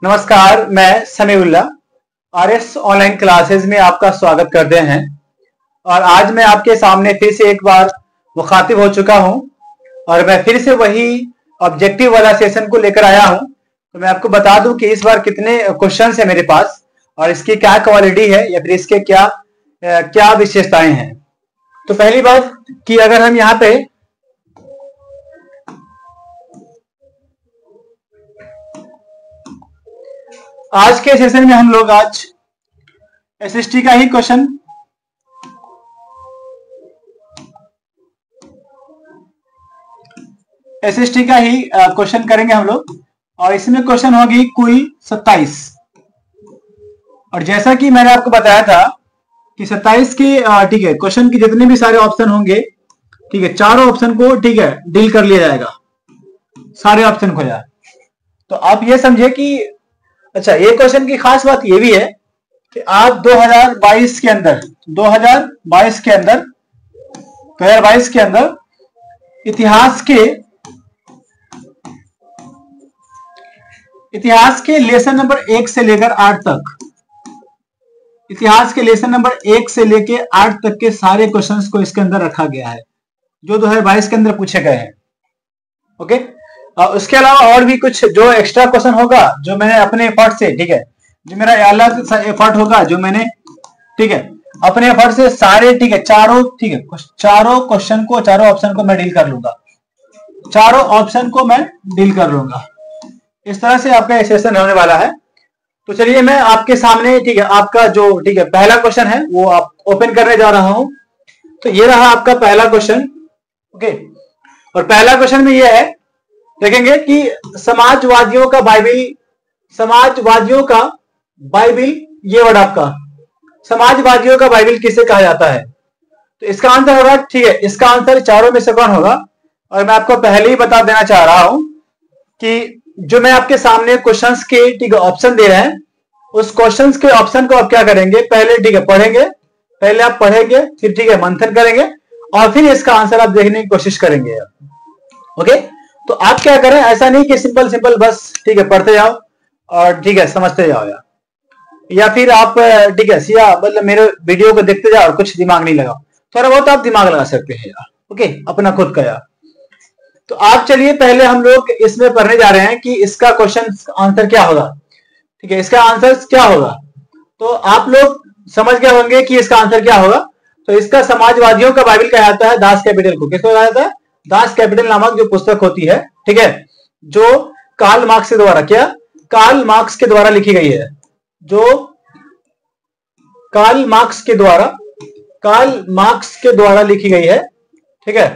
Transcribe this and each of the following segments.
नमस्कार, मैं Samiullah RS online classes में आपका स्वागत करते हैं। और आज मैं आपके सामने फिर से एक बार मुखातिब हो चुका हूं और मैं फिर से वही ऑब्जेक्टिव वाला सेशन को लेकर आया हूं। तो मैं आपको बता दूं कि इस बार कितने क्वेश्चंस है मेरे पास और इसकी क्या क्वालिटी है या फिर इसके क्या विशेषताएं हैं। तो पहली बात कि अगर हम यहाँ पे आज के सेशन में हम लोग आज एसएसटी का ही क्वेश्चन करेंगे हम लोग। और इसमें क्वेश्चन होगी कुल 27। और जैसा कि मैंने आपको बताया था कि 27 के ठीक है क्वेश्चन के जितने भी सारे ऑप्शन होंगे, ठीक है, चारों ऑप्शन को ठीक है डील कर लिया जाएगा, सारे ऑप्शन खोजा। तो आप ये समझे कि अच्छा, ये क्वेश्चन की खास बात ये भी है कि आप 2022 के अंदर इतिहास के लेसन नंबर 1 से लेकर 8 तक, इतिहास के लेसन नंबर 1 से लेकर 8 तक के सारे क्वेश्चंस को इसके अंदर रखा गया है जो 2022 के अंदर पूछे गए हैं। ओके, उसके अलावा और भी कुछ जो एक्स्ट्रा क्वेश्चन होगा जो मैंने अपने एफर्ट से, ठीक है, जो मेरा अलग एफर्ट होगा, जो मैंने ठीक है अपने एफर्ट से सारे, ठीक है, चारों ऑप्शन को मैं डील कर लूंगा, इस तरह से आपका सेशन होने वाला है। तो चलिए मैं आपके सामने, ठीक है, आपका जो, ठीक है, पहला क्वेश्चन है वो आप ओपन करने जा रहा हूं। तो ये रहा आपका पहला क्वेश्चन। ओके, और पहला क्वेश्चन में ये है, देखेंगे कि समाजवादियों का बाइबिल, ये वर्ड आपका समाजवादियों का बाइबिल किसे कहा जाता है। तो इसका आंसर होगा, ठीक है, इसका आंसर चारों में से कौन होगा। और मैं आपको पहले ही बता देना चाह रहा हूं कि जो मैं आपके सामने क्वेश्चंस के, ठीक है, ऑप्शन दे रहे हैं, उस क्वेश्चंस के ऑप्शन को आप क्या करेंगे, पहले, ठीक है, पहले आप पढ़ेंगे, फिर, ठीक है, मंथन करेंगे और फिर इसका आंसर आप देखने की कोशिश करेंगे। ओके, तो आप क्या करें, ऐसा नहीं कि सिंपल बस, ठीक है, पढ़ते जाओ और, ठीक है, समझते जाओ, या फिर आप, ठीक है, सिया मतलब मेरे वीडियो को देखते जाओ और कुछ दिमाग नहीं लगाओ। थोड़ा बहुत आप दिमाग लगा सकते हैं यार। ओके, अपना खुद का यार। तो आप चलिए पहले हम लोग इसमें पढ़ने जा रहे हैं कि इसका क्वेश्चन आंसर क्या होगा। ठीक है, इसका आंसर क्या होगा तो आप लोग समझ गए होंगे कि इसका आंसर क्या होगा। तो इसका समाजवादियों का बाइबिल कहा जाता है दास कैपिटल को। किसको कहा जाता है? दास कैपिटल नामक जो पुस्तक होती है, ठीक है, जो कार्ल मार्क्स के द्वारा लिखी गई है, जो कार्ल मार्क्स के द्वारा लिखी गई है। ठीक है,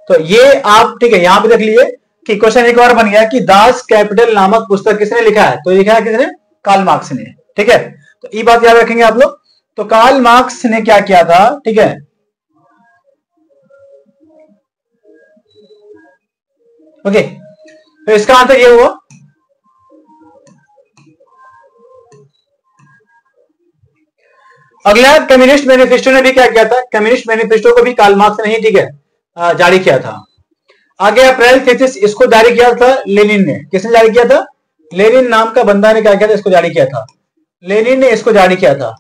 तो ये आप, ठीक है, यहां पे देख लीजिए कि क्वेश्चन एक और बन गया कि दास कैपिटल नामक पुस्तक किसने लिखा है। तो लिखा है किसने? कार्ल मार्क्स ने। ठीक है, तो ये बात याद रखेंगे आप लोग। तो कार्ल मार्क्स ने क्या किया था, ठीक है, ओके, तो इसका आंसर ये हुआ। अगला कम्युनिस्ट मैनिफेस्टो ने भी क्या किया था, कम्युनिस्ट मैनिफेस्टो को भी कार्ल मार्क्स ने ही, ठीक है, जारी किया था। आगे अप्रैल थीसिस, इसको जारी किया था लेनिन ने। किसने जारी किया था? लेनिन नाम का बंदा ने क्या किया था, इसको जारी किया था। लेनिन ने इसको जारी किया था।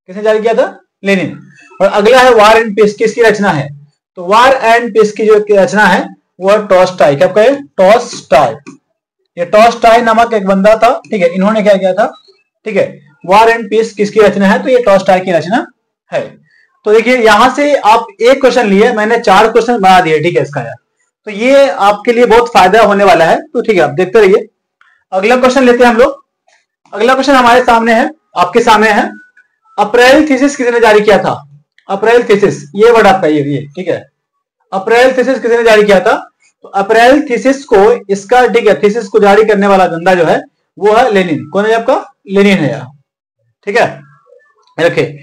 किसने जारी किया था? लेनिन। और अगला है वार एंड पीस, किसकी रचना है? तो वार एंड पीस की जो रचना है वो टॉल्स्टॉय। क्या कहे? टॉल्स्टॉय। ये टॉल्स्टॉय नामक एक बंदा था, ठीक है, इन्होंने क्या किया था, ठीक है, वार एंड पीस किसकी रचना है? तो ये टॉल्स्टॉय की रचना है। तो देखिए यहां से आप एक क्वेश्चन लिए, मैंने 4 क्वेश्चन बना दिए, ठीक है, इसका यार। तो ये आपके लिए बहुत फायदा होने वाला है। तो ठीक है, आप देखते रहिए। अगला क्वेश्चन लेते हैं हम लोग। अगला क्वेश्चन हमारे सामने है, आपके सामने है, अप्रैल थीसिस किसने जारी किया था? अप्रैल थीसिस, ये वर्ड आपका ये, ठीक है, अप्रैल थीसिस किसने जारी किया था? तो अप्रैल थीसिस को, इसका, ठीक है, थीसिस को जारी करने वाला बंदा जो है वो है लेनिन। कौन है आपका? लेनिन है यार। ठीक है, रखे।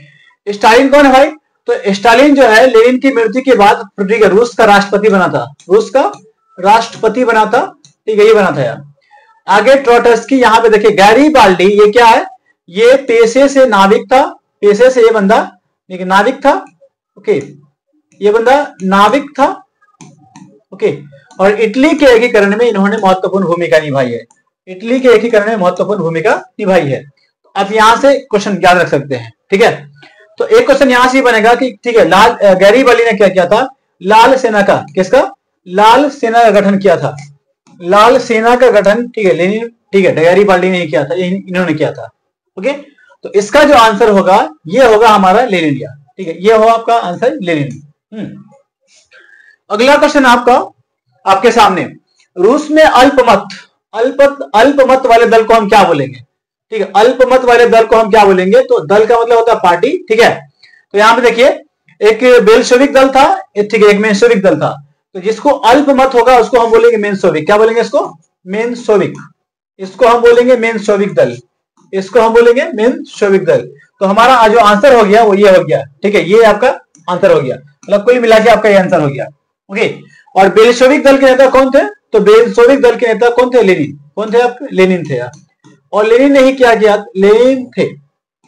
स्टालिन कौन है भाई? तो स्टालिन जो है लेनिन की मृत्यु के बाद, ठीक है, रूस का राष्ट्रपति बना था। ठीक है, ये बना था यार। आगे ट्रोट्स्की, यहां पे देखिए गैरीबाल्डी, ये क्या है? ये पेशे से नाविक था, पेशे से ये बंदा नाविक था। ओके, ये बंदा नाविक था। ओके, और इटली के एकीकरण में इन्होंने महत्वपूर्ण भूमिका निभाई है। इटली के एकीकरण में महत्वपूर्ण भूमिका निभाई है। आप यहां से क्वेश्चन याद रख सकते हैं, ठीक है। तो एक क्वेश्चन यहां से बनेगा कि ठीक है, गैरिबाल्डी ने क्या किया था, लाल सेना का, किसका, लाल सेना का गठन किया था, लाल सेना का गठन, ठीक है, लेनिन, ठीक है, गैरिबाल्डी ने किया था, इन्होंने किया था। ओके, तो इसका जो आंसर होगा ये होगा हमारा लेनिन, ठीक है, ये होगा आपका आंसर लेनिन। अगला क्वेश्चन आपके सामने, रूस में अल्पमत वाले दल को हम क्या बोलेंगे, ठीक है, अल्पमत वाले दल को हम क्या बोलेंगे, तो दल का मतलब होता है पार्टी, ठीक है। तो यहां पे देखिए एक बेल्शेविक दल था, ठीक है, एक मेंशेविक दल था, तो जिसको अल्पमत होगा उसको हम बोलेंगे मेंशेविक, क्या बोलेंगे इसको, मेंशेविक, इसको हम बोलेंगे मेंशेविक दल, इसको हम बोलेंगे मेंशेविक दल। तो हमारा जो आंसर हो गया वो ये हो गया, ठीक है, ये आपका आंसर हो गया, मतलब कुल मिला के आपका ये आंसर हो गया। ओके, और बेल्शेविक दल के नेता कौन थे, तो बेल्शेविक दल के नेता कौन थे, लेनिन, कौन थे आपके, लेनिन थे यार, और लेनिन ने ही क्या किया, लेनिन थे।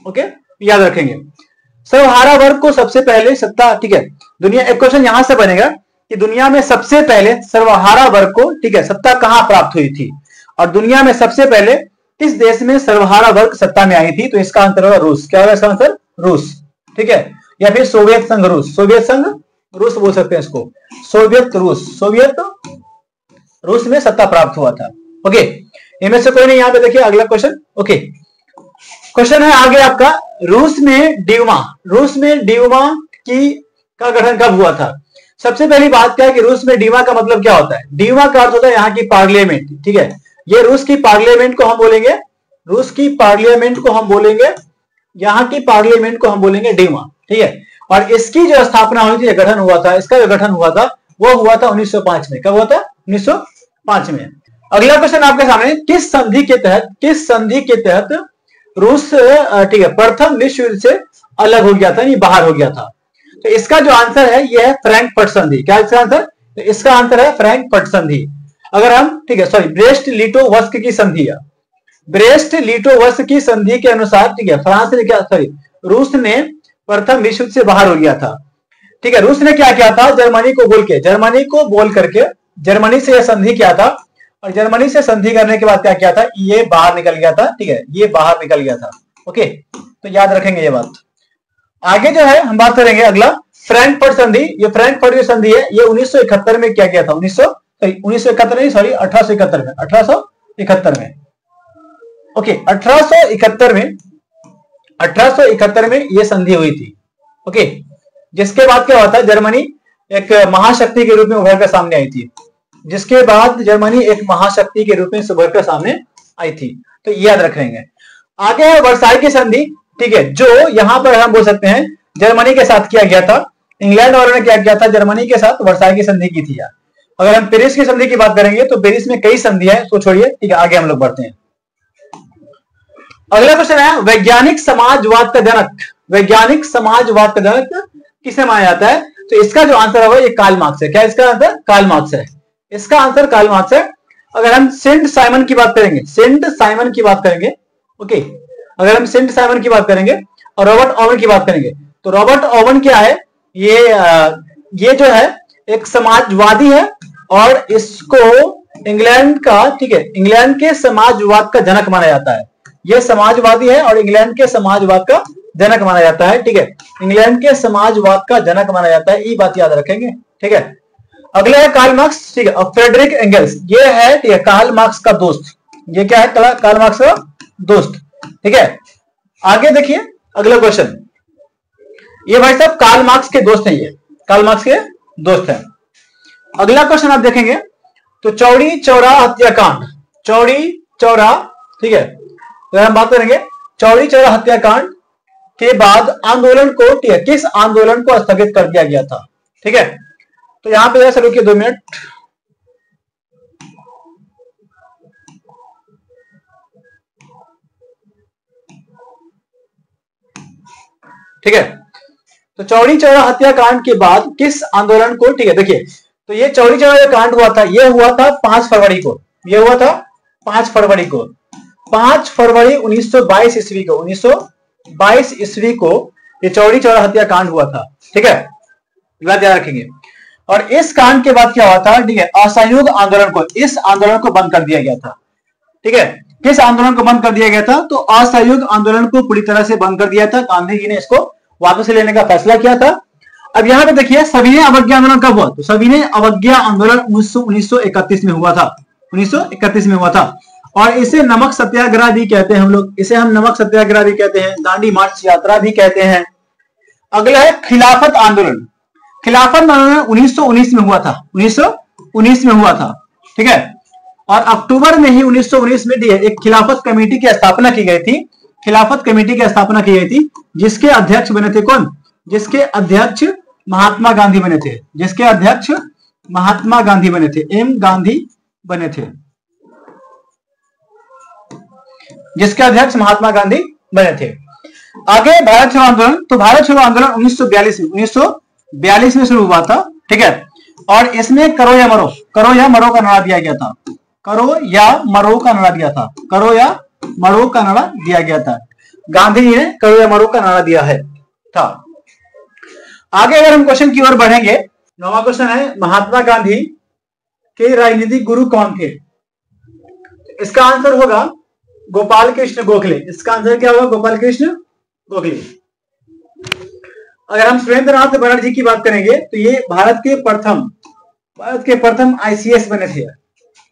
ओके, याद रखेंगे। सर्वहारा वर्ग को सबसे पहले सत्ता, ठीक है, दुनिया, एक क्वेश्चन यहां से बनेगा कि दुनिया में सबसे पहले सर्वहारा वर्ग को, ठीक है, सत्ता कहां प्राप्त हुई थी, और दुनिया में सबसे पहले किस देश में सर्वहारा वर्ग सत्ता में आई थी, तो इसका आंसर होगा रूस, क्या होगा इसका आंसर, रूस, ठीक है, या फिर सोवियत संघ रूस, सोवियत संघ रूस बोल सकते हैं इसको, सोवियत रूस, सोवियत रूस में सत्ता प्राप्त हुआ था। ओके, इनमें से कोई नहीं, यहां पे देखिए अगला क्वेश्चन। ओके, क्वेश्चन है आगे आपका, रूस में डीमा का गठन कब हुआ था। सबसे पहली बात क्या है कि रूस में डीमा का मतलब क्या होता है, डीमा का अर्थ होता है यहाँ की पार्लियामेंट, ठीक है, ये रूस की पार्लियामेंट को हम बोलेंगे, रूस की पार्लियामेंट को हम बोलेंगे, यहाँ की पार्लियामेंट को हम बोलेंगे डीमा, ठीक है। और इसकी जो स्थापना हुई थी, गठन हुआ था, इसका जो गठन हुआ था वो हुआ था 1905 में, कब हुआ था, 1905 में। अगला क्वेश्चन आपके सामने, किस संधि के तहत रूस, ठीक है, प्रथम विश्व युद्ध से अलग हो गया था, नहीं बाहर हो गया था। तो इसका जो आंसर है ये है फ्रैंकफर्ट संधि, क्या इसका आंसर, तो इसका आंसर है फ्रैंकफर्ट संधि। अगर हम, ठीक है, सॉरी, ब्रेस्ट लिटोवस्क की संधि, ब्रेस्ट लिटोवस्क की संधि के अनुसार, ठीक है, फ्रांस ने क्या, सॉरी, रूस ने प्रथम विश्व युद्ध से बाहर हो गया था, ठीक है। रूस ने क्या किया था, जर्मनी को बोल करके जर्मनी से यह संधि किया था, और जर्मनी से संधि करने के बाद क्या किया था, ये बाहर निकल गया था, ठीक है, ये बाहर निकल गया था। ओके, तो याद रखेंगे ये बात। आगे जो है हम बात करेंगे अगला, फ्रैंकफर्ट संधि। ये फ्रैंकफर्ट जो संधि है ये 1971 में क्या किया था, 1871 में, ओके, 1871 में ये संधि हुई थी। ओके, जिसके बाद क्या हुआ था, जर्मनी एक महाशक्ति के रूप में उभर कर सामने आई थी, जिसके बाद जर्मनी एक महाशक्ति के रूप में उभर कर सामने आई थी, तो याद रखेंगे। आगे है वर्साई की संधि, ठीक है, जो यहां पर हम बोल सकते हैं जर्मनी के साथ किया गया था, इंग्लैंड वालों ने क्या किया था, जर्मनी के साथ वर्साई की संधि की थी यार। अगर हम पेरिस की संधि की बात करेंगे तो पेरिस में कई संधियां हैं, तो छोड़िए, ठीक है, आगे हम लोग बढ़ते हैं। अगला क्वेश्चन है, वैज्ञानिक समाजवाद का जनक किसे माना जाता है, तो इसका जो आंसर होगा ये कार्ल मार्क्स है। क्या इसका आंसर, कार्ल मार्क्स है, इसका आंसर कार्ल मार्क्स है। अगर हम सेंट साइमन की बात करेंगे, ओके, अगर हम सेंट साइमन की बात करेंगे और रॉबर्ट ओवन की बात करेंगे, तो रॉबर्ट ओवन क्या है, ये जो है एक समाजवादी है, और इसको इंग्लैंड का, ठीक है, इंग्लैंड के समाजवाद का जनक माना जाता है। ये समाजवादी है और इंग्लैंड के समाजवाद का जनक माना जाता है, ठीक है, इंग्लैंड के समाजवाद का जनक माना जाता है, ये बात याद रखेंगे, ठीक है। अगला है कार्ल मार्क्स, ठीक है, और फ्रेडरिक एंगल्स, ये है, ठीक है, कार्ल मार्क्स का दोस्त, ये क्या है, कार्ल मार्क्स का दोस्त, ठीक है। आगे देखिए अगला क्वेश्चन, ये भाई साहब कार्ल मार्क्स के दोस्त हैं, ये कार्ल मार्क्स के दोस्त हैं। अगला क्वेश्चन आप देखेंगे तो चौड़ी चौरा हत्याकांड, ठीक है, तो हम बात करेंगे चौड़ी चौरा हत्याकांड के बाद आंदोलन को, ठीक है, किस आंदोलन को स्थगित कर दिया गया था, ठीक है। तो यहां पे जरा रुकिए 2 मिनट, ठीक है। तो चौड़ी चौरा हत्याकांड के बाद किस आंदोलन को, ठीक है, देखिए, तो ये चौड़ी चौरा कांड हुआ था, ये हुआ था 5 फरवरी को, ये हुआ था 5 फरवरी को, 5 फरवरी 1922 ईस्वी को, 1922 ईस्वी को ये चौड़ी चौरा हत्याकांड हुआ था, ठीक है, बात याद रखेंगे। और इस कांड के बाद क्या हुआ था, ठीक है, असहयोग आंदोलन को, इस आंदोलन को बंद कर दिया गया था। ठीक है। किस आंदोलन को बंद कर दिया गया था? तो असहयोग आंदोलन को पूरी तरह से बंद कर दिया था। गांधी जी ने इसको वापस लेने का फैसला किया था। अब यहाँ पे देखिए सविनय अवज्ञा आंदोलन कब हुआ? तो सविनय अवज्ञा आंदोलन 1931 में हुआ था। 1931 में हुआ था और इसे नमक सत्याग्रह भी कहते हैं हम लोग, इसे हम नमक सत्याग्रह भी कहते हैं, दांडी मार्च यात्रा भी कहते हैं। अगला है खिलाफत आंदोलन। खिलाफत आंदोलन 1919 में हुआ था। 1919 में हुआ था, ठीक है। और अक्टूबर में ही 1919 में एक खिलाफत कमेटी की स्थापना की गई थी। खिलाफत कमेटी की स्थापना की गई थी जिसके अध्यक्ष बने थे कौन? जिसके अध्यक्ष महात्मा गांधी बने थे। जिसके अध्यक्ष महात्मा गांधी बने थे, एम गांधी बने थे। जिसके अध्यक्ष महात्मा गांधी बने थे। आगे भारत छोड़ो आंदोलन। तो भारत छोड़ो आंदोलन 1942 में शुरू हुआ था, ठीक है। और इसमें करो या मरो का नारा दिया गया था। करो या मरो का नारा दिया था। करो या मरो का नारा दिया गया था। गांधी जी ने करो या मरो का नारा दिया है था। आगे अगर हम क्वेश्चन की ओर बढ़ेंगे, नौवां क्वेश्चन है महात्मा गांधी के राजनीतिक गुरु कौन थे? इसका आंसर होगा गोपाल कृष्ण गोखले। इसका आंसर क्या होगा? गोपाल कृष्ण गोखले। अगर हम सुरेंद्रनाथ बनर्जी की बात करेंगे तो ये भारत के प्रथम आईसीएस बने थे।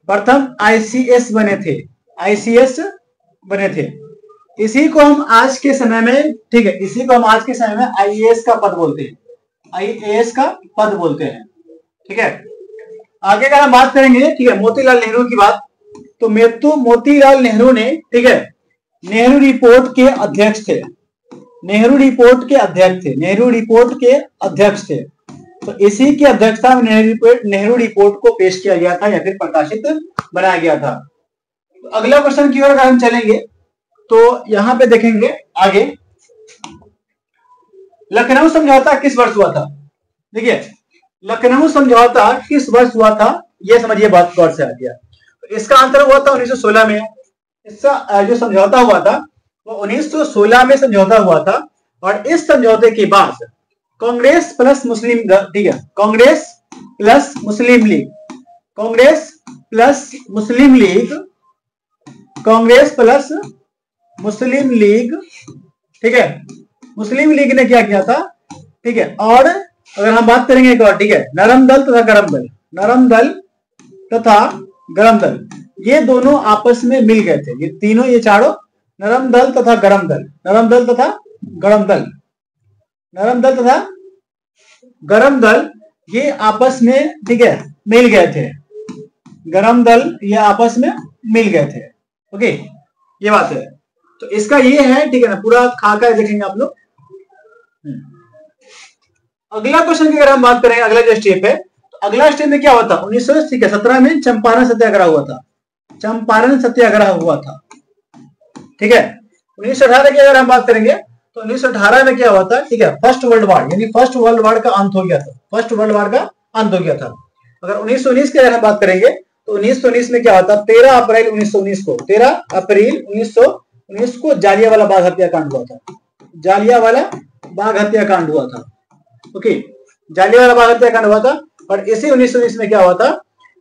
प्रथम आईसीएस बने थे। आईसीएस बने थे। इसी को हम आज के समय में, ठीक है, इसी को हम आज के समय में आईएएस का पद बोलते हैं। आईएएस का पद बोलते हैं, ठीक है। आगे अगर हम बात करेंगे, ठीक है, मोतीलाल नेहरू की बात, तो मोतीलाल नेहरू ने, ठीक है, नेहरू रिपोर्ट के अध्यक्ष थे। नेहरू रिपोर्ट के अध्यक्ष थे। नेहरू रिपोर्ट के अध्यक्ष थे। तो इसी की अध्यक्षता में नेहरू रिपोर्ट को पेश किया गया था या फिर प्रकाशित बनाया गया था। तो अगला क्वेश्चन की ओर अगर हम चलेंगे तो यहां पे देखेंगे आगे, लखनऊ समझौता किस वर्ष हुआ था? देखिए लखनऊ समझौता किस वर्ष हुआ था, यह समझिए बात गौर से आ गया। तो इसका आंसर हुआ था 1916 में। इसका जो समझौता हुआ था वो 1916 में समझौता हुआ था। और इस समझौते के बाद कांग्रेस प्लस मुस्लिम, ठीक है, कांग्रेस प्लस मुस्लिम लीग, कांग्रेस प्लस मुस्लिम लीग, कांग्रेस प्लस मुस्लिम लीग, ठीक है, मुस्लिम लीग ने क्या किया था, ठीक है। और अगर हम बात करेंगे एक और, ठीक है, नरम दल तथा गरम दल, नरम दल तथा गरम दल, ये दोनों आपस में मिल गए थे। ये तीनों, ये चारों, नरम दल तथा गरम दल, नरम दल तथा गरम दल, नरम दल तथा गरम दल, ये आपस में, ठीक है, मिल गए थे। गरम दल ये आपस में मिल गए थे। ओके, ये बात है। तो इसका ये है, ठीक है ना, पूरा खाका देखेंगे आप लोग। अगला क्वेश्चन की अगर हम बात करें, अगला जो स्टेप है, तो अगला स्टेप में क्या हुआ था? 1917 में चंपारण सत्याग्रह हुआ था। चंपारण सत्याग्रह हुआ था, ठीक है। 1918 की अगर हम बात करेंगे तो 1918 में क्या हुआ था, ठीक है, फर्स्ट वर्ल्ड वॉर, यानी फर्स्ट वर्ल्ड वॉर का अंत हो गया था। फर्स्ट वर्ल्ड वॉर का अंत हो गया था। अगर 1919 की अगर हम बात करेंगे तो 1919 में क्या हुआ था? 13 अप्रैल 1919 को, 13 अप्रैल 1919 को जालियांवाला बाग हत्याकांड हुआ था। जालियांवाला बाग हत्याकांड हुआ था। ओके, जालियांवाला बाग हत्याकांड हुआ था। और इसी 1919 में क्या हुआ था?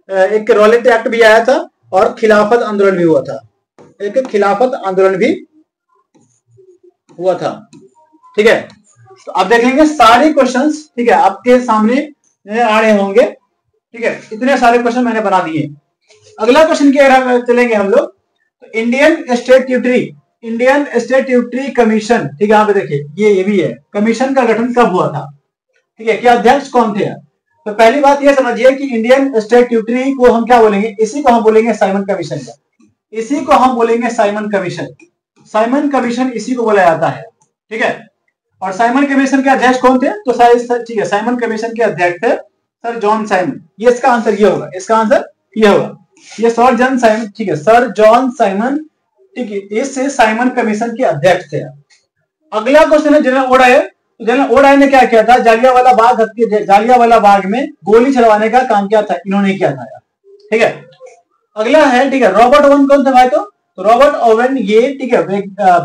एक रॉलेट एक्ट भी आया था और खिलाफत आंदोलन भी हुआ था। एक खिलाफत आंदोलन भी हुआ था, ठीक है। तो आप देख लेंगे सारे क्वेश्चंस, ठीक है, आपके सामने आ रहे होंगे, ठीक है। इतने सारे क्वेश्चन मैंने बना दिए। अगला क्वेश्चन की अगर चलेंगे हम लोग, तो इंडियन स्टैट्यूटरी कमीशन, ठीक है, यहाँ पे देखिए ये भी है। कमीशन का गठन कब हुआ था, ठीक है, क्या अध्यक्ष कौन थे? तो पहली बात ये समझिए कि इंडियन स्टैट्यूटरी को हम क्या बोलेंगे? इसी को हम बोलेंगे साइमन कमीशन का। इसी को हम बोलेंगे साइमन कमीशन। साइमन कमीशन इसी को बोला जाता है, ठीक है। और साइमन कमीशन के अध्यक्ष कौन थे? तो ठीक है, साइमन कमीशन के अध्यक्ष थे सर जॉन साइमन। ये इसका आंसर ये होगा। इसका आंसर ये होगा, ये सर जॉन साइमन, ठीक है, सर जॉन साइमन, ठीक है, इससे साइमन कमीशन के अध्यक्ष थे। अगला क्वेश्चन है जनरल ओडायर। जनरल ओडायर ने क्या किया था? जालियांवाला बाग में गोली चलवाने का काम किया था, इन्होंने किया था, ठीक है। अगला है, ठीक है, रॉबर्ट ओवन कौन थे भाई? तो रॉबर्ट ओवन ये, ठीक है,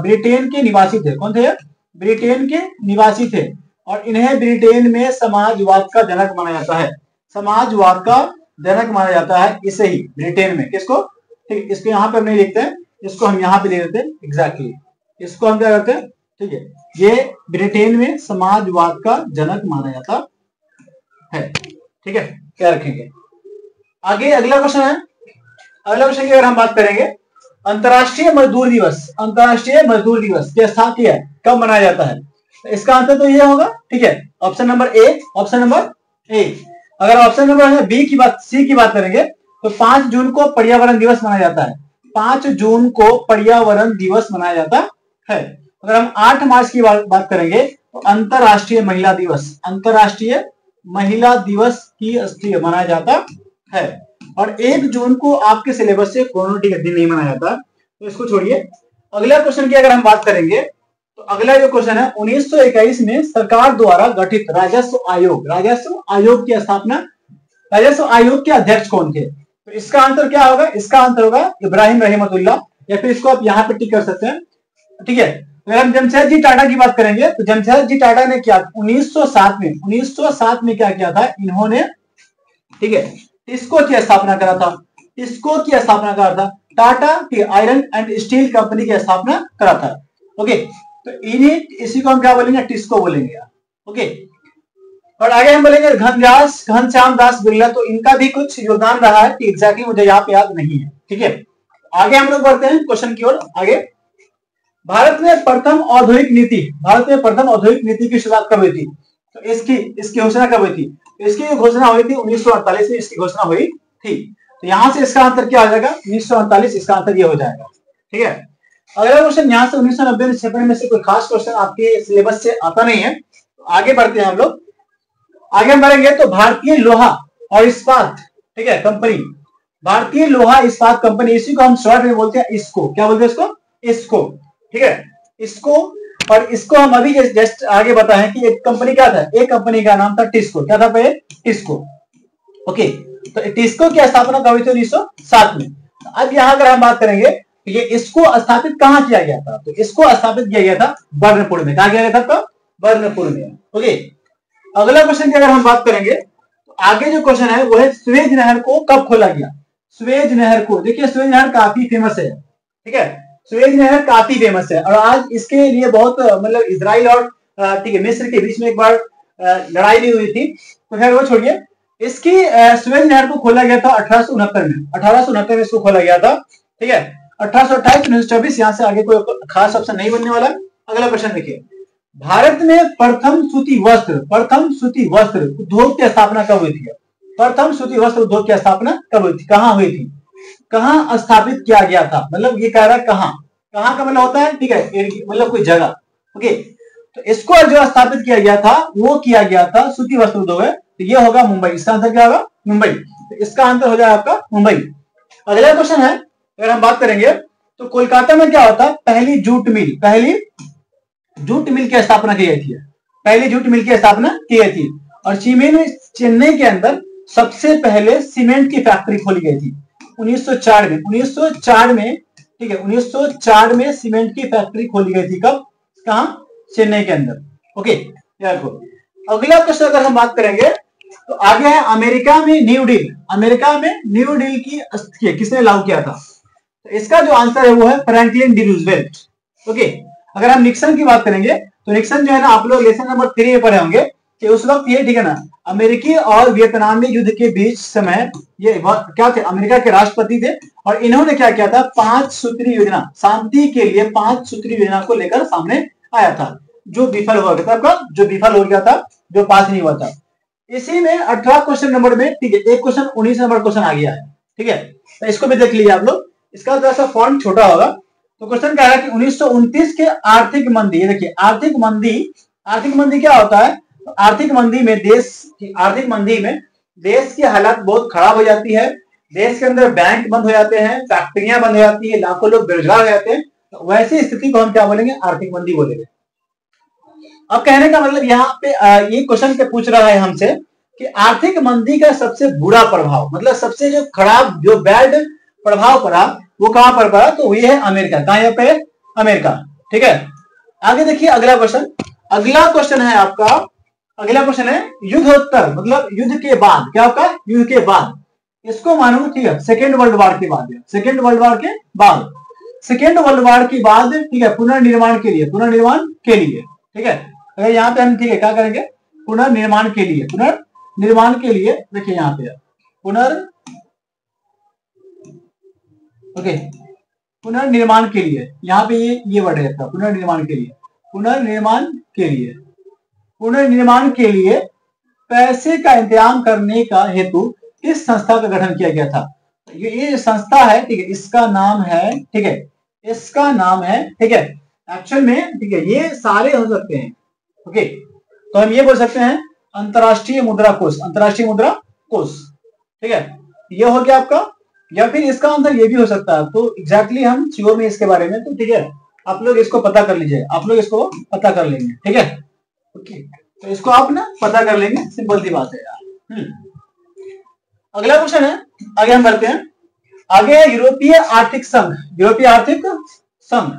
ब्रिटेन के निवासी थे। कौन थे? ब्रिटेन के निवासी थे। और इन्हें ब्रिटेन में समाजवाद का जनक माना जाता है। समाजवाद का जनक माना जाता है इसे ही, ब्रिटेन में। किसको? ठीक है, इसको यहाँ पे हम नहीं लिखते हैं, इसको हम यहाँ पे ले लेते हैं एग्जैक्टली। इसको हम क्या करते हैं, ठीक है, ये ब्रिटेन में समाजवाद का जनक माना जाता है। ठीक है, क्या रखेंगे आगे। अगला क्वेश्चन है, अगला क्वेश्चन की अगर हम बात करेंगे, अंतर्राष्ट्रीय मजदूर दिवस, अंतर्राष्ट्रीय मजदूर दिवस की स्थापना कब मनाया जाता है? तो इसका आंसर तो ये होगा, ठीक है, option number A, option number A. अगर ऑप्शन नंबर बी की बात, सी की बात करेंगे तो 5 जून को पर्यावरण दिवस मनाया जाता है। 5 जून को पर्यावरण दिवस मनाया जाता है। अगर हम 8 मार्च की बात करेंगे तो अंतर्राष्ट्रीय महिला दिवस, अंतर्राष्ट्रीय महिला दिवस की मनाया जाता है। और 1 जून को आपके सिलेबस से कम्युनिटी का दिन नहीं मनाया जाता, तो इसको छोड़िए। अगला क्वेश्चन की अगर हम बात करेंगे तो अगला जो क्वेश्चन है, 1921 में सरकार द्वारा गठित राजस्व आयोग, राजस्व आयोग की स्थापना, राजस्व आयोग के अध्यक्ष कौन थे? तो इसका आंसर क्या होगा? इसका आंसर होगा इब्राहिम रहमतुल्लाह, या फिर इसको आप यहाँ पे टिक कर सकते हैं। ठीक है, अगर हम जमशेदजी टाटा की बात करेंगे तो जमशेदजी टाटा ने क्या 1907 में क्या किया था इन्होंने, ठीक है, टिस्को की स्थापना करा था, टिस्को की स्थापना करा था, टाटा की आयरन एंड स्टील कंपनी की स्थापना करा था। ओके, तो इन्हीं, इसी को हम क्या बोलेंगे? टिस्को बोलेंगे। ओके, और आगे हम बोलेंगे घनश्याम दास बिरला, तो इनका भी कुछ योगदान रहा है कि एग्जैक्टली मुझे यहाँ पे याद नहीं है। ठीक है, आगे हम लोग बढ़ते हैं क्वेश्चन की ओर। आगे, भारत में प्रथम औद्योगिक नीति, भारत में प्रथम औद्योगिक नीति की शुरुआत कब हुई थी? तो इसकी घोषणा कब हुई थी? इसकी घोषणा हुई थी 1948 में, इसकी घोषणा हुई थी। तो यहां से इसका आंसर क्या आ जाएगा? 1948, इसका आंसर ये हो जाएगा। ठीक है, अगला क्वेश्चन यहाँ से 1990 में 56 में से कोई खास क्वेश्चन आपके सिलेबस से आता नहीं है, तो आगे बढ़ते हैं हम लोग। आगे हम बढ़ेंगे तो भारतीय लोहा और इस्पात, ठीक है, कंपनी, भारतीय लोहा इस्पात कंपनी, इसी को हम शॉर्ट में बोलते हैं इसको, क्या बोलते हैं इसको? इसको। ठीक है, इसको, और इसको हम अभी जस्ट आगे बताएं कि एक कंपनी क्या था, एक कंपनी का नाम था टिस्को, क्या था पहले? टिस्को। ओके, तो टिस्को की स्थापना कब हुई थी? 1907 में। अब यहाँ अगर हम बात करेंगे तो ये इसको स्थापित कहाँ किया गया था? तो इसको स्थापित किया गया था बर्नपुर में। कहा गया था? तो बर्नपुर में। ओके, अगला क्वेश्चन की अगर हम बात करेंगे तो आगे जो क्वेश्चन है वो है सुएज नहर को कब खोला गया? सुएज नहर को, देखिए सुएज नहर काफी फेमस है। ठीक है, सुएज नहर काफी फेमस है, और आज इसके लिए बहुत मतलब इजराइल और ठीक है मिस्र के बीच में एक बार लड़ाई भी हुई थी, तो खैर वो छोड़िए। इसकी सुएज नहर को खोला गया था 1869 में, 1869 में इसको खोला गया था। ठीक है, 1828 1924, यहाँ से आगे कोई खास ऑप्शन नहीं बनने वाला। अगला क्वेश्चन देखिए, भारत में प्रथम सूती वस्त्र उद्योग की स्थापना कब हुई थी? प्रथम सूती वस्त्र उद्योग की स्थापना कब हुई थी? कहाँ हुई थी? कहाँ स्थापित किया गया था? मतलब ये कह रहा है कहाँ, कहाँ का मतलब होता है, ठीक है, मतलब कोई जगह। ओके, तो इसको जो स्थापित किया गया था वो किया गया था सूती वस्त्र उद्योग है, तो ये होगा मुंबई। इसका आंसर क्या होगा? मुंबई। तो इसका आंसर हो जाएगा आपका मुंबई। अगला क्वेश्चन है, अगर हम बात करेंगे तो कोलकाता में क्या होता है? पहली जूट मिल, पहली जूट मिल की स्थापना की गई थी, पहली जूट मिल की स्थापना की गई थी। और चेन्नई के अंदर सबसे पहले सीमेंट की फैक्ट्री खोली गई थी 1904 में, 1904 में। ठीक है, 1904 में सीमेंट की फैक्ट्री खोली गई थी। कब? कहाँ? चेन्नई के अंदर। ओके, याद रखो। अगला क्वेश्चन अगर हम बात करेंगे तो आगे है अमेरिका में न्यू डील, अमेरिका में न्यू डील की किसने लागू किया था? तो इसका जो आंसर है वो है फ्रैंकलिन डी रूजवेल्ट। ओके, अगर हम निक्सन की बात करेंगे तो निक्सन जो है ना, आप लोग लेसन नंबर 3 में पढ़े होंगे कि उस वक्त ये, ठीक है ना, अमेरिकी और वियतनामी युद्ध के बीच समय ये क्या थे? अमेरिका के राष्ट्रपति थे, और इन्होंने क्या किया था? 5 सूत्री योजना, शांति के लिए 5 सूत्री योजना को लेकर सामने आया था, जो विफल हो गया था, जो विफल हो गया था, जो पास नहीं हुआ था। इसी में 18 क्वेश्चन नंबर में, ठीक है, एक क्वेश्चन 19 नंबर क्वेश्चन आ गया है। ठीक है, तो इसको भी देख लीजिए आप लोग, इसका थोड़ा सा फॉन्ट छोटा होगा। तो क्वेश्चन क्या है कि 1929 के आर्थिक मंदी, ये देखिए आर्थिक मंदी क्या होता है? तो आर्थिक मंदी में देश की हालत बहुत खराब हो जाती है, देश के अंदर बैंक बंद हो जाते हैं, फैक्ट्रियां बंद हो जाती है, लाखों लोग बेरोजगार हो जाते हैं, तो वैसी स्थिति को हम क्या बोलेंगे? आर्थिक मंदी बोलेंगे। अब कहने का मतलब यहाँ पे ये क्वेश्चन पे पूछ रहा है हमसे कि आर्थिक मंदी का सबसे बुरा प्रभाव, मतलब सबसे जो खराब, जो बैड प्रभाव पड़ा वो कहां पर पड़ा? तो ये है अमेरिका। कहां पे? अमेरिका। ठीक है, आगे देखिए अगला क्वेश्चन। अगला क्वेश्चन है आपका, अगला क्वेश्चन है युद्धोत्तर, मतलब युद्ध के बाद। क्या आपका? युद्ध के बाद। इसको मानो, ठीक है, सेकेंड वर्ल्ड वॉर के बाद, सेकेंड वर्ल्ड वॉर के बाद, सेकेंड वर्ल्ड वॉर के बाद, ठीक है, पुनर्निर्माण के लिए, पुनर्निर्माण के लिए, ठीक है। अगर यहाँ पे हम, ठीक है, क्या करेंगे, पुनर्निर्माण के लिए, पुनर्निर्माण के लिए, देखिए यहाँ पे पुनर्निर्माण के लिए, यहाँ पे ये वर्ड है आपका, पुनर्निर्माण के लिए, पुनर्निर्माण के लिए, पुनर्निर्माण के लिए पैसे का इंतजाम करने का हेतु इस संस्था का गठन किया गया था। ये संस्था है, ठीक है, इसका नाम है, ठीक है, इसका नाम है, ठीक है, एक्चुअल में, ठीक है, ये सारे हो सकते हैं, ओके। तो हम ये बोल सकते हैं अंतरराष्ट्रीय मुद्रा कोष, अंतरराष्ट्रीय मुद्रा कोष, ठीक है, ये हो गया आपका। या फिर इसका आंसर ये भी हो सकता है, तो एग्जैक्टली हम श्योर में इसके बारे में, तो ठीक है, आप लोग इसको पता कर लीजिए, आप लोग इसको पता कर लेंगे, ठीक है, ओके। तो इसको आप ना पता कर लेंगे, सिंपल सी बात है यार। अगला क्वेश्चन है, आगे हम बढ़ते हैं। आगे यूरोपीय आर्थिक संघ, यूरोपीय आर्थिक संघ,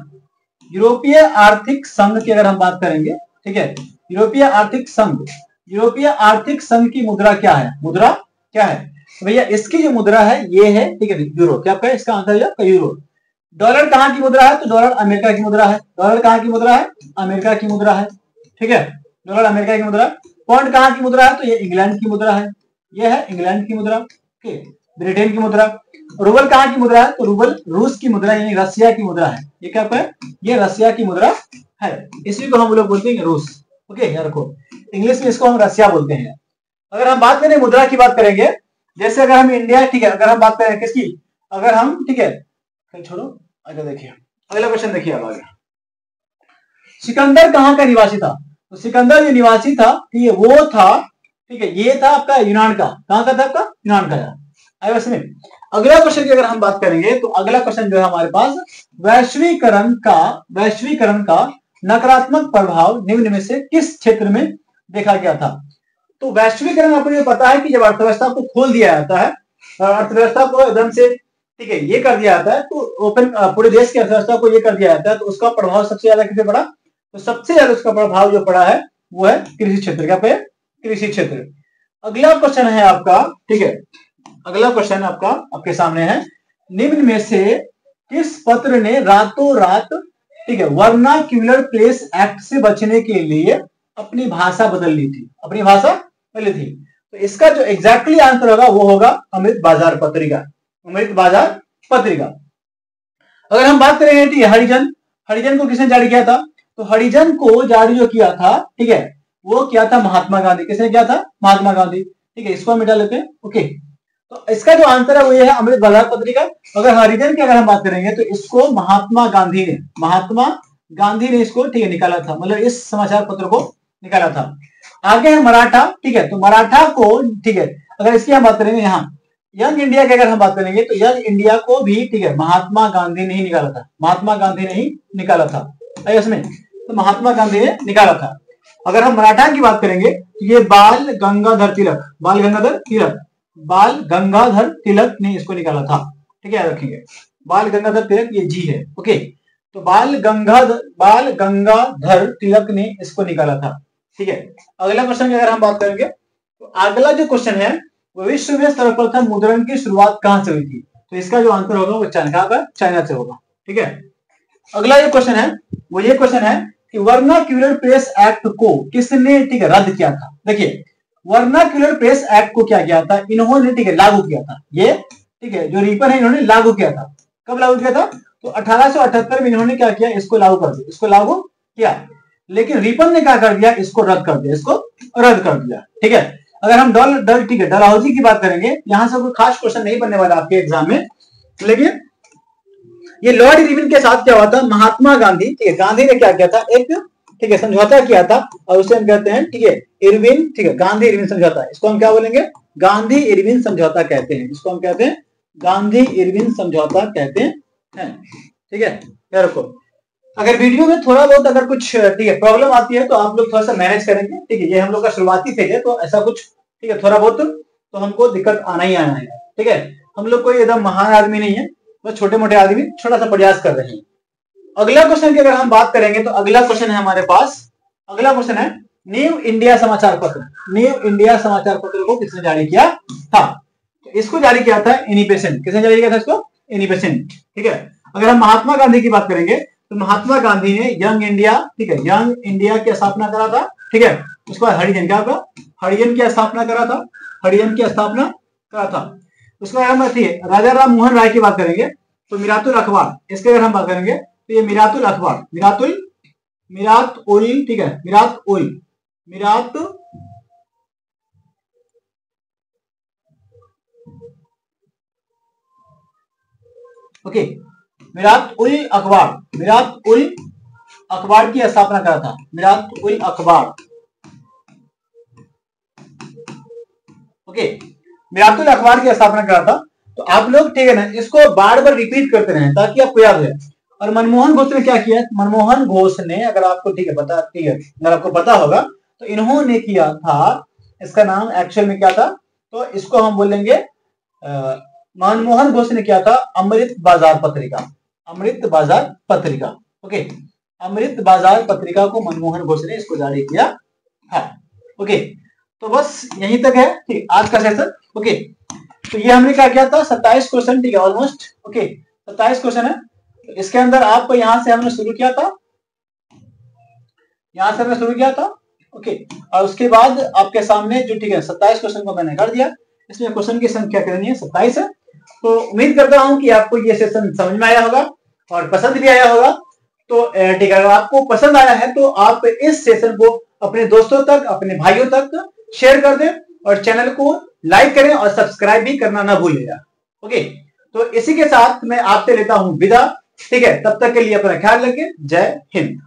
यूरोपीय आर्थिक संघ की अगर हम बात करेंगे, ठीक है, यूरोपीय आर्थिक संघ, यूरोपीय आर्थिक संघ की मुद्रा क्या है, मुद्रा क्या है, तो भैया इसकी जो मुद्रा है ये है, ठीक है, यूरो। क्या आपका इसका आंसर है यूरो। डॉलर कहाँ की मुद्रा है, तो डॉलर अमेरिका की मुद्रा है, डॉलर कहाँ की मुद्रा है, अमेरिका की मुद्रा है, ठीक है, डॉलर अमेरिका की मुद्रा। पौंड कहाँ की मुद्रा है, तो ये इंग्लैंड की मुद्रा है, ये है इंग्लैंड की मुद्रा, ठीक है, ब्रिटेन की मुद्रा। रूबल कहाँ की मुद्रा है, तो रूबल रूस की मुद्रा यानी रसिया की मुद्रा है, ये क्या है, ये रसिया की मुद्रा है, इसी को हम लोग बोलते हैं रूस, ओके, यार रखो, इंग्लिश में इसको हम रसिया बोलते हैं। अगर हम बात करें मुद्रा की बात करेंगे, जैसे अगर हम इंडिया, ठीक है, अगर हम बात करें किसकी, अगर हम, ठीक है, छोड़ो, आगे देखिए, अगला क्वेश्चन देखिए अब आगे। सिकंदर कहाँ का निवासी था, तो सिकंदर जो निवासी था, ठीक है, वो था, ठीक है, ये था आपका यूनान का, कहाँ का था आपका, यूनान का। आगे इसमें अगला क्वेश्चन की अगर हम बात करेंगे, तो अगला क्वेश्चन जो है हमारे पास, वैश्वीकरण का नकारात्मक प्रभाव निम्न में से किस क्षेत्र में देखा गया था। तो वैश्वीकरण आपको ये पता है कि जब अर्थव्यवस्था को खोल दिया जाता है, अर्थव्यवस्था को एकदम से, ठीक है, ये कर दिया जाता है, तो ओपन पूरे देश की अर्थव्यवस्था को ये कर दिया जाता है, तो उसका प्रभाव सबसे ज्यादा किस पे पड़ा, तो सबसे ज्यादा उसका प्रभाव जो पड़ा है वो है कृषि क्षेत्र, क्या पे, कृषि क्षेत्र। अगला क्वेश्चन है आपका, ठीक है, अगला क्वेश्चन आपका आपके सामने है, निम्न में से किस पत्र ने रातों रात, ठीक है, वर्नाक्यूलर प्लेस एक्ट से बचने के लिए अपनी भाषा बदल ली थी, अपनी भाषा बदली थी। तो इसका जो एग्जैक्टली आंसर होगा वो होगा अमृत बाजार पत्रिका, अमृत बाजार पत्रिका। अगर हम बात करें, ठीक है, हरिजन, हरिजन को किसने जारी किया था, तो हरिजन को जारी जो किया था, ठीक है, वो किया था महात्मा गांधी। किसने किया था, महात्मा गांधी, ठीक है, इसको हम मिटा लेते हैं, ओके। तो इसका जो आंसर है वो ये है अमृत बाजार पत्रिका। अगर हरिजन की अगर हम बात करेंगे, तो इसको महात्मा गांधी ने इसको, ठीक है, निकाला था, मतलब इस समाचार पत्र को निकाला था। आगे है मराठा, ठीक है, तो मराठा को, ठीक है, अगर इसकी हम बात करेंगे, यहाँ यंग इंडिया की अगर हम बात करेंगे, तो यंग इंडिया को भी, ठीक है, महात्मा गांधी ने ही निकाला था, महात्मा गांधी ने ही निकाला था, इसमें तो महात्मा गांधी ने निकाला था। अगर हम मराठा की बात करेंगे, तो ये बाल गंगाधर तिलक ने इसको निकाला था, ठीक है, याद रखेंगे, बाल गंगाधर तिलक, ये जी है, ओके। तो बाल गंगाधर तिलक ने इसको निकाला था, ठीक है। अगला क्वेश्चन की अगर हम बात करेंगे, तो अगला जो क्वेश्चन है वो विश्व में सर्वप्रथम मुद्रण की शुरुआत कहां से हुई थी, तो इसका जो आंसर होगा वो चाइना से होगा, ठीक है। अगला जो क्वेश्चन है वो ये क्वेश्चन है कि वर्नाक्यूलर प्रेस एक्ट को किसने, ठीक है, रद्द किया था। देखिए, वर्नाक्यूलर प्रेस एक्ट को क्या किया था इन्होंने, ठीक है, लागू किया था, ये, ठीक है, जो रिपन है इन्होंने लागू किया था। कब लागू किया था, तो 1878 में इन्होंने क्या किया, इसको लागू कर दिया, इसको लागू किया। लेकिन रिपन ने क्या कर दिया, इसको रद्द कर दिया, इसको रद्द कर दिया, ठीक है। अगर हम ठीक है, डलहौजी की बात करेंगे, यहां से कोई खास क्वेश्चन नहीं बनने वाला आपके एग्जाम में, लेकिन ये लॉर्ड इरविन के साथ क्या हुआ था, महात्मा गांधी, ठीक है, गांधी ने क्या किया था, एक, ठीक है, समझौता किया था, और उसे हम कहते हैं, ठीक है, इरविन, ठीक है, गांधी इरविन समझौता, इसको हम क्या बोलेंगे, गांधी इरविन समझौता कहते हैं, इसको हम कहते हैं गांधी इरविन समझौता कहते हैं, ठीक है, याद रखो। अगर वीडियो में थोड़ा बहुत अगर कुछ, ठीक है, प्रॉब्लम आती है तो आप लोग थोड़ा सा मैनेज करेंगे, ठीक है, ये हम लोग का शुरुआती फेज है, तो ऐसा कुछ, ठीक है, थोड़ा बहुत तो हमको दिक्कत आना ही आना है, ठीक है। हम लोग कोई एकदम महान आदमी नहीं है, बस छोटे मोटे आदमी छोटा सा प्रयास कर रहे हैं। अगला क्वेश्चन की अगर हम बात करेंगे, तो अगला क्वेश्चन है हमारे पास, अगला क्वेश्चन है न्यू इंडिया समाचार पत्र, न्यू इंडिया समाचार पत्र को किसने जारी किया था। तो इसको जारी किया था एनी बेसेंट। किसने जारी किया था इसको? Annie Besant. ठीक है। अगर हम महात्मा गांधी की बात करेंगे तो महात्मा गांधी ने यंग इंडिया, ठीक है, यंग इंडिया की स्थापना करा था। ठीक है। उसके बाद हरिजन, क्या होगा? हरिजन की स्थापना करा था, हरिजन की स्थापना करा था। उसके बाद हम राजा राम मोहन राय की बात करेंगे तो मीरातुल अखबार, इसके अगर हम बात करेंगे तो ये मीरातुल अखबार, मीरात उल, ठीक है, मीरात ओके, मीरात उल अखबार की स्थापना करा था, मीरात उल अखबार। ओके, मीरातुल अखबार की स्थापना करा था। तो आप लोग, ठीक है ना, इसको बार बार रिपीट करते रहे ताकि आपको याद रहे। और मनमोहन घोष ने क्या किया? मनमोहन घोष ने, अगर आपको, ठीक है, पता, ठीक है, अगर आपको पता होगा तो इन्होंने किया था, इसका नाम एक्चुअल में क्या था? तो इसको हम बोलेंगे, मनमोहन घोष ने किया था अमृत बाजार पत्रिका, अमृत बाजार पत्रिका। ओके, अमृत बाजार पत्रिका को मनमोहन घोष ने इसको जारी किया है। ओके, तो बस यहीं तक है, ठीक, आज का सेशन। ओके, तो ये हमने क्या किया था? 27 क्वेश्चन, ठीक है, ऑलमोस्ट। ओके, 27 क्वेश्चन है। तो इसके अंदर आपको यहां से हमने शुरू किया था, यहां से हमने शुरू किया था। ओके, और उसके बाद आपके सामने जो, ठीक है, 27 क्वेश्चन को मैंने कर दिया। इसमें क्वेश्चन की संख्या कितनी है? 27 है। तो उम्मीद करता हूं कि आपको ये सेशन समझ में आया होगा और पसंद भी आया होगा। तो ठीक है, अगर आपको पसंद आया है तो आप इस सेशन को अपने दोस्तों तक, अपने भाइयों तक शेयर कर दें और चैनल को लाइक करें और सब्सक्राइब भी करना ना भूलिएगा। ओके, तो इसी के साथ मैं आपसे लेता हूं विदा। ठीक है, तब तक के लिए अपना ख्याल रखें। जय हिंद।